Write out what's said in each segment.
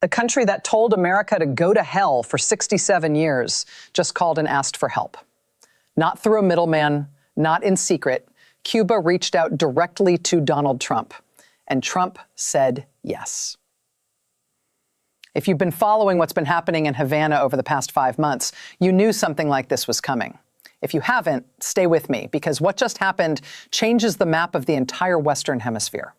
The country that told America to go to hell for 67 years just called and asked for help. Not through a middleman, not in secret. Cuba reached out directly to Donald Trump, and Trump said yes. If you've been following what's been happening in Havana over the past 5 months, you knew something like this was coming. If you haven't, stay with me, because what just happened changes the map of the entire Western Hemisphere.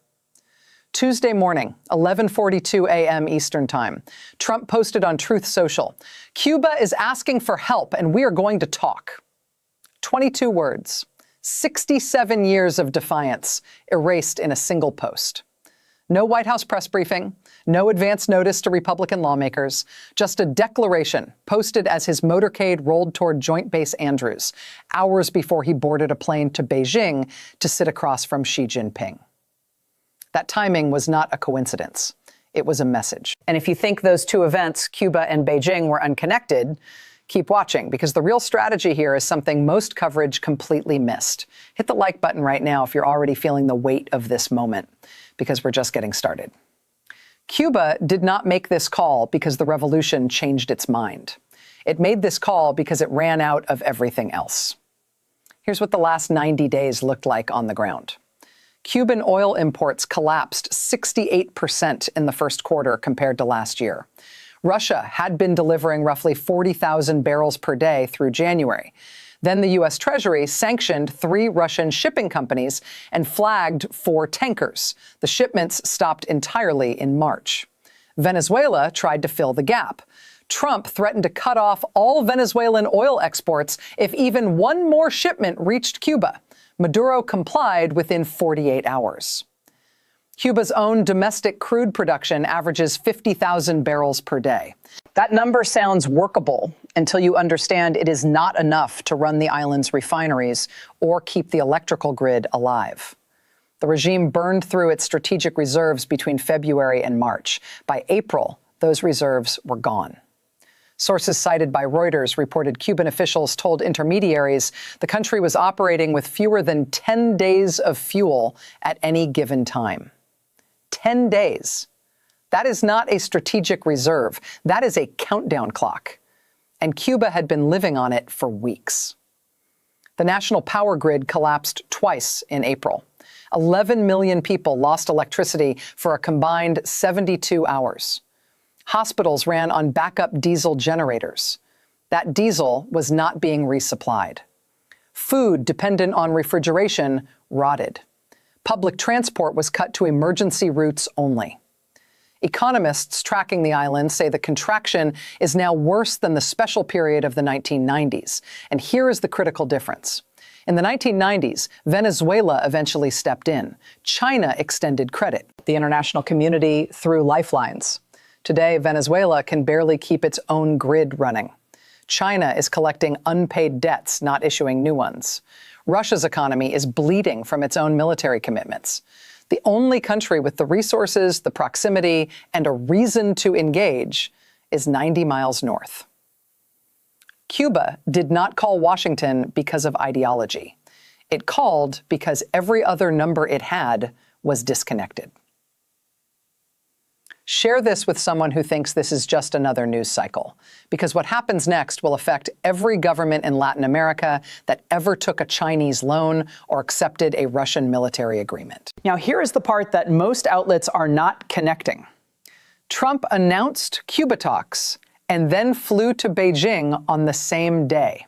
Tuesday morning, 11:42 a.m. Eastern Time, Trump posted on Truth Social, "Cuba is asking for help and we are going to talk." 22 words, 67 years of defiance erased in a single post. No White House press briefing, no advance notice to Republican lawmakers, just a declaration posted as his motorcade rolled toward Joint Base Andrews, hours before he boarded a plane to Beijing to sit across from Xi Jinping. That timing was not a coincidence. It was a message. And if you think those two events, Cuba and Beijing, were unconnected, keep watching, because the real strategy here is something most coverage completely missed. Hit the like button right now if you're already feeling the weight of this moment, because we're just getting started. Cuba did not make this call because the revolution changed its mind. It made this call because it ran out of everything else. Here's what the last 90 days looked like on the ground. Cuban oil imports collapsed 68% in the first quarter compared to last year. Russia had been delivering roughly 40,000 barrels per day through January. Then the U.S. Treasury sanctioned 3 Russian shipping companies and flagged 4 tankers. The shipments stopped entirely in March. Venezuela tried to fill the gap. Trump threatened to cut off all Venezuelan oil exports if even one more shipment reached Cuba. Maduro complied within 48 hours. Cuba's own domestic crude production averages 50,000 barrels per day. That number sounds workable until you understand it is not enough to run the island's refineries or keep the electrical grid alive. The regime burned through its strategic reserves between February and March. By April, those reserves were gone. Sources cited by Reuters reported Cuban officials told intermediaries the country was operating with fewer than 10 days of fuel at any given time. 10 days. That is not a strategic reserve. That is a countdown clock. And Cuba had been living on it for weeks. The national power grid collapsed twice in April. 11 million people lost electricity for a combined 72 hours. Hospitals ran on backup diesel generators. That diesel was not being resupplied. Food dependent on refrigeration rotted. Public transport was cut to emergency routes only. Economists tracking the island say the contraction is now worse than the special period of the 1990s. And here is the critical difference. In the 1990s, Venezuela eventually stepped in. China extended credit. The international community threw lifelines. Today, Venezuela can barely keep its own grid running. China is collecting unpaid debts, not issuing new ones. Russia's economy is bleeding from its own military commitments. The only country with the resources, the proximity, and a reason to engage is 90 miles north. Cuba did not call Washington because of ideology. It called because every other number it had was disconnected. Share this with someone who thinks this is just another news cycle, because what happens next will affect every government in Latin America that ever took a Chinese loan or accepted a Russian military agreement. Now, here is the part that most outlets are not connecting. Trump announced Cuba talks and then flew to Beijing on the same day.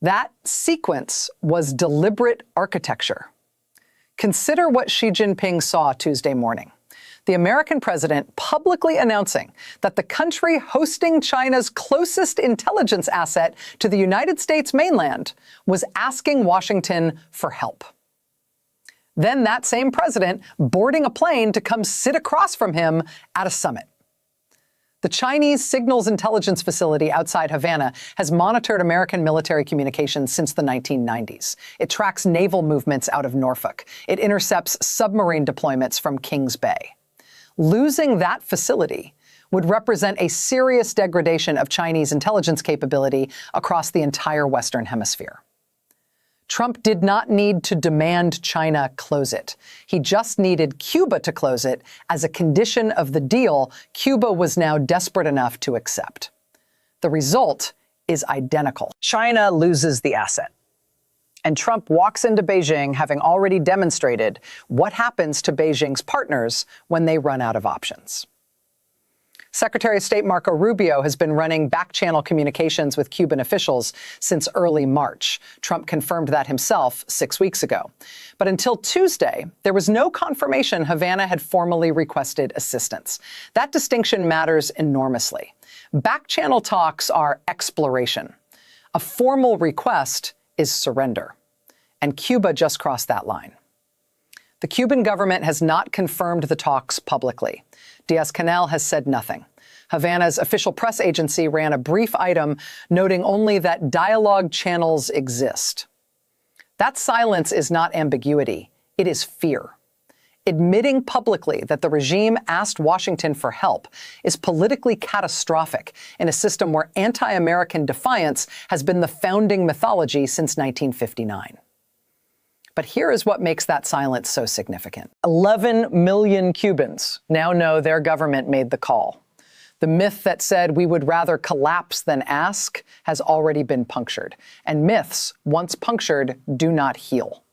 That sequence was deliberate architecture. Consider what Xi Jinping saw Tuesday morning. The American president publicly announcing that the country hosting China's closest intelligence asset to the United States mainland was asking Washington for help. Then that same president boarding a plane to come sit across from him at a summit. The Chinese Signals Intelligence Facility outside Havana has monitored American military communications since the 1990s. It tracks naval movements out of Norfolk. It intercepts submarine deployments from Kings Bay. Losing that facility would represent a serious degradation of Chinese intelligence capability across the entire Western Hemisphere. Trump did not need to demand China close it. He just needed Cuba to close it as a condition of the deal Cuba was now desperate enough to accept. The result is identical. China loses the asset. And Trump walks into Beijing having already demonstrated what happens to Beijing's partners when they run out of options. Secretary of State Marco Rubio has been running back-channel communications with Cuban officials since early March. Trump confirmed that himself 6 weeks ago. But until Tuesday, there was no confirmation Havana had formally requested assistance. That distinction matters enormously. Back-channel talks are exploration. A formal request is surrender. And Cuba just crossed that line. The Cuban government has not confirmed the talks publicly. Díaz-Canel has said nothing. Havana's official press agency ran a brief item noting only that dialogue channels exist. That silence is not ambiguity, it is fear. Admitting publicly that the regime asked Washington for help is politically catastrophic in a system where anti-American defiance has been the founding mythology since 1959. But here is what makes that silence so significant. 11 million Cubans now know their government made the call. The myth that said we would rather collapse than ask has already been punctured. And myths, once punctured, do not heal.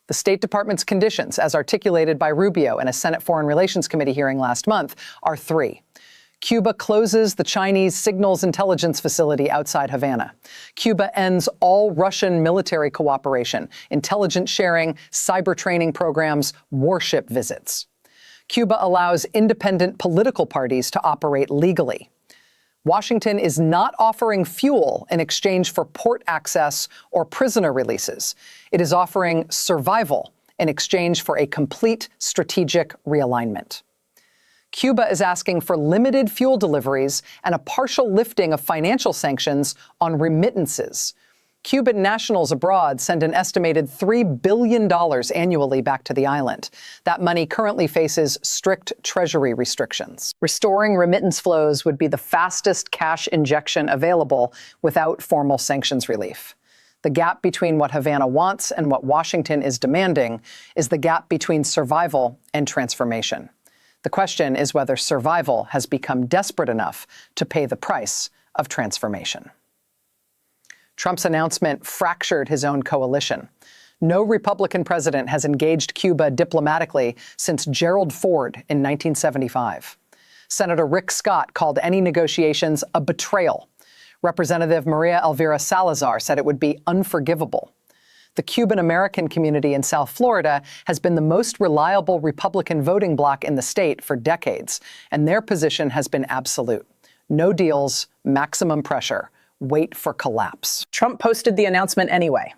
The State Department's conditions, as articulated by Rubio in a Senate Foreign Relations Committee hearing last month, are three. Cuba closes the Chinese signals intelligence facility outside Havana. Cuba ends all Russian military cooperation, intelligence sharing, cyber training programs, warship visits. Cuba allows independent political parties to operate legally. Washington is not offering fuel in exchange for port access or prisoner releases. It is offering survival in exchange for a complete strategic realignment. Cuba is asking for limited fuel deliveries and a partial lifting of financial sanctions on remittances. Cuban nationals abroad send an estimated $3 billion annually back to the island. That money currently faces strict Treasury restrictions. Restoring remittance flows would be the fastest cash injection available without formal sanctions relief. The gap between what Havana wants and what Washington is demanding is the gap between survival and transformation. The question is whether survival has become desperate enough to pay the price of transformation. Trump's announcement fractured his own coalition. No Republican president has engaged Cuba diplomatically since Gerald Ford in 1975. Senator Rick Scott called any negotiations a betrayal. Representative Maria Elvira Salazar said it would be unforgivable. The Cuban-American community in South Florida has been the most reliable Republican voting bloc in the state for decades, and their position has been absolute. No deals, maximum pressure. Wait for collapse. Trump posted the announcement anyway.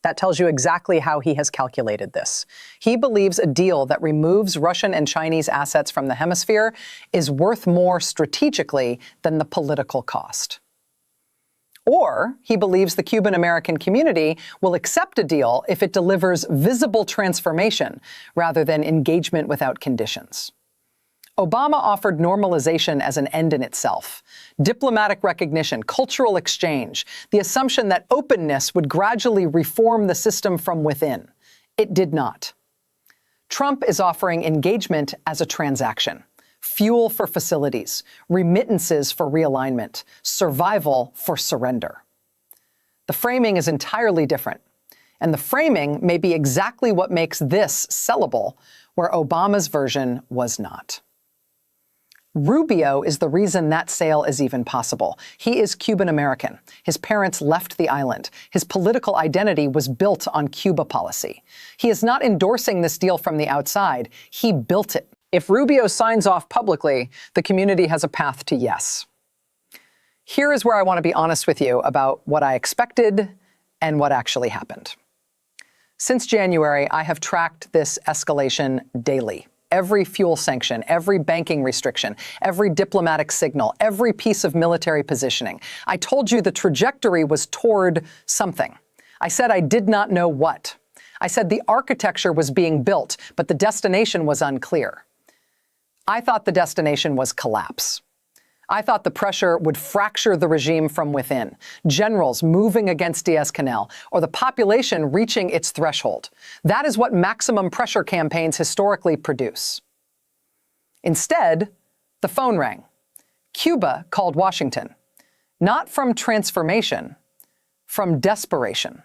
That tells you exactly how he has calculated this. He believes a deal that removes Russian and Chinese assets from the hemisphere is worth more strategically than the political cost. Or he believes the Cuban-American community will accept a deal if it delivers visible transformation rather than engagement without conditions. Obama offered normalization as an end in itself. Diplomatic recognition, cultural exchange, the assumption that openness would gradually reform the system from within. It did not. Trump is offering engagement as a transaction. Fuel for facilities, remittances for realignment, survival for surrender. The framing is entirely different. And the framing may be exactly what makes this sellable, where Obama's version was not. Rubio is the reason that sale is even possible. He is Cuban-American. His parents left the island. His political identity was built on Cuba policy. He is not endorsing this deal from the outside. He built it. If Rubio signs off publicly, the community has a path to yes. Here is where I want to be honest with you about what I expected and what actually happened. Since January, I have tracked this escalation daily. Every fuel sanction, every banking restriction, every diplomatic signal, every piece of military positioning. I told you the trajectory was toward something. I said I did not know what. I said the architecture was being built, but the destination was unclear. I thought the destination was collapse. I thought the pressure would fracture the regime from within, generals moving against Diaz-Canel, or the population reaching its threshold. That is what maximum pressure campaigns historically produce. Instead, the phone rang. Cuba called Washington, not from transformation, from desperation.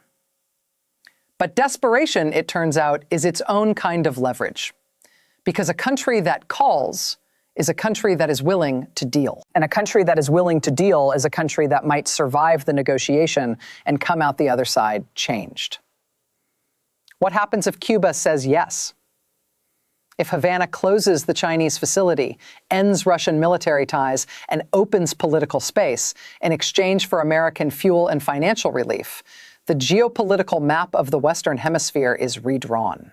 But desperation, it turns out, is its own kind of leverage, because a country that calls is a country that is willing to deal. And a country that is willing to deal is a country that might survive the negotiation and come out the other side changed. What happens if Cuba says yes? If Havana closes the Chinese facility, ends Russian military ties, and opens political space in exchange for American fuel and financial relief, the geopolitical map of the Western Hemisphere is redrawn.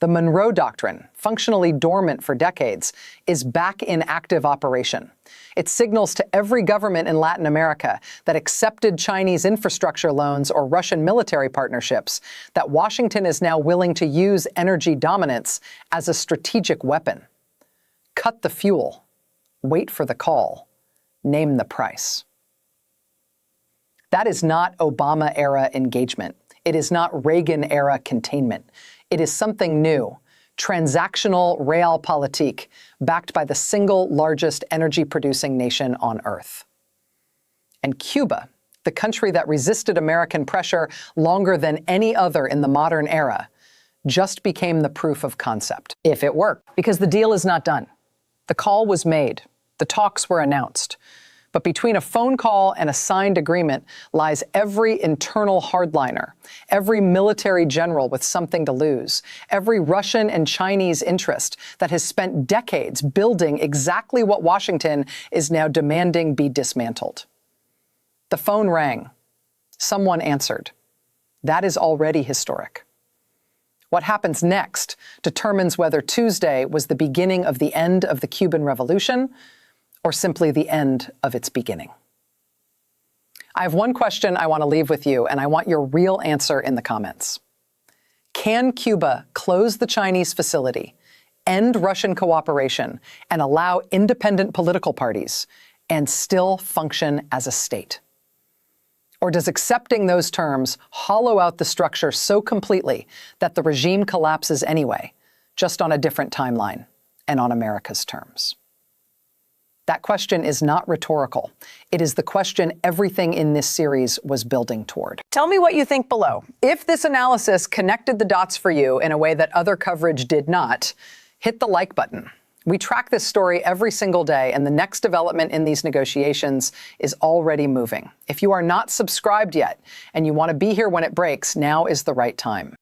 The Monroe Doctrine, functionally dormant for decades, is back in active operation. It signals to every government in Latin America that accepted Chinese infrastructure loans or Russian military partnerships that Washington is now willing to use energy dominance as a strategic weapon. Cut the fuel, wait for the call, name the price. That is not Obama-era engagement. It is not Reagan-era containment. It is something new, transactional realpolitik, backed by the single largest energy-producing nation on Earth. And Cuba, the country that resisted American pressure longer than any other in the modern era, just became the proof of concept, if it worked. Because the deal is not done. The call was made. The talks were announced. But between a phone call and a signed agreement lies every internal hardliner, every military general with something to lose, every Russian and Chinese interest that has spent decades building exactly what Washington is now demanding be dismantled. The phone rang. Someone answered. That is already historic. What happens next determines whether Tuesday was the beginning of the end of the Cuban Revolution or simply the end of its beginning. I have one question I want to leave with you, and I want your real answer in the comments. Can Cuba close the Chinese facility, end Russian cooperation, and allow independent political parties, and still function as a state? Or does accepting those terms hollow out the structure so completely that the regime collapses anyway, just on a different timeline and on America's terms? That question is not rhetorical. It is the question everything in this series was building toward. Tell me what you think below. If this analysis connected the dots for you in a way that other coverage did not, hit the like button. We track this story every single day, and the next development in these negotiations is already moving. If you are not subscribed yet and you want to be here when it breaks, now is the right time.